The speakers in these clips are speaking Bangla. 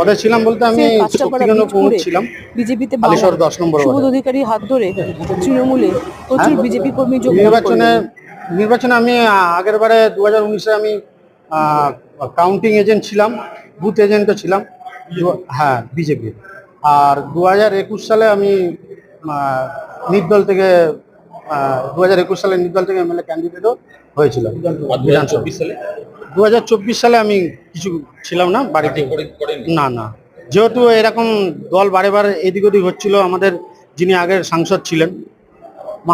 পদে ছিলাম বলতে আমি শক্তিকেন্দ্র প্রমুখ ছিলাম, বিজেপিতে হালিশহর 10 নম্বর সুবোধ ওয়ার্ডে। অধিকারী হাত ধরে তৃণমূলে প্রচুর হ্যাঁ? বিজেপি কর্মী যোগদান নির্বাচনে করলেন। নির্বাচনে আমি আগের বারে 2019-এ আমি কাউন্টিং এজেন্ট ছিলাম, বুথ এজেন্টও ছিলাম। হ্যাঁ, বিজেপি। আর 2021 সালে আমি নির্দল থেকে 2021 সালে নির্দল থেকে এমএলএ ক্যান্ডিডেটও হয়েছিলাম বিধানসভা। 2024 সালে আমি কিছু ছিলাম না বাড়িতে। না না, যেহেতু এরকম দল বারে বারে এদিক ওদিক হচ্ছিল, আমাদের যিনি আগের সাংসদ ছিলেন,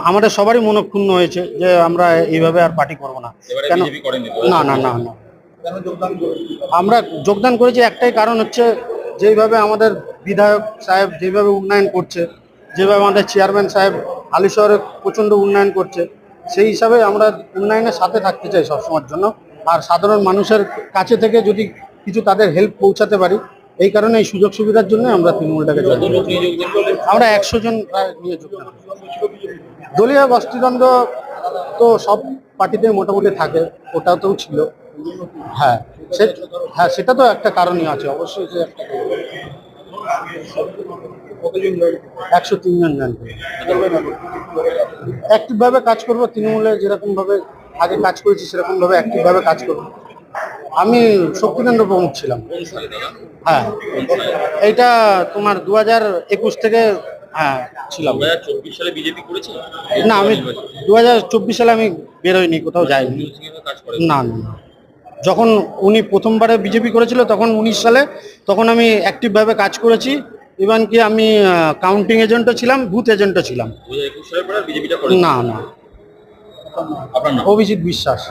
আমাদের সবারই মনক্ষুণ্ণ হয়েছে যে আমরা এইভাবে আর পার্টি করবো না। কেন? না না না না, আমরা যোগদান করেছি একটাই কারণ হচ্ছে, যেইভাবে আমাদের বিধায়ক সাহেব যেভাবে উন্নয়ন করছে, যেভাবে আমাদের চেয়ারম্যান সাহেব হালিশহরে প্রচণ্ড উন্নয়ন করছে, সেই হিসাবে আমরা উন্নয়নের সাথে থাকতে চাই সবসময়ের জন্য। আর সাধারণ মানুষের কাছে থেকে যদি কিছু তাদের হেল্প পৌঁছাতে পারি, এই কারণে এই সুযোগ সুবিধার জন্য আমরা তৃণমূলটাকে আমরা 100 জন প্রায় নিয়ে যোগদান করি। দলীয় গোষ্ঠীদ্বন্দ্ব তো সব পার্টিতে মোটামুটি থাকে, ওটাতেও ছিল। হ্যাঁ হ্যাঁ, সেটা তো একটা কারণই আছে অবশ্যই, যে একটা 103 জন জানবে অ্যাক্টিভ ভাবে কাজ করবো। তৃণমূলে যেরকম ভাবে আগে কাজ করেছি সেরকম ভাবে অ্যাক্টিভ ভাবে কাজ করবো। আমি শক্তিকেন্দ্র প্রমুখ ছিলাম। হ্যাঁ, এইটা তোমার 2021 থেকে হ্যাঁ ছিলাম। 2024 সালে বিজেপি করেছে না, আমি 2024 সালে আমি বেরোইনি, কোথাও যাইনি। না না, যখন উনি প্রথমবারে বিজেপি করেছিল তখন 19 সালে, তখন আমি অ্যাক্টিভভাবে কাজ করেছি। ইভেন কি আমি কাউন্টিং এজেন্টও ছিলাম, বুথ এজেন্টও ছিলাম। 2021 সালের পরে বিজেপিটা করেছে। না না, আপনার নাম? অভিজিৎ বিশ্বাস।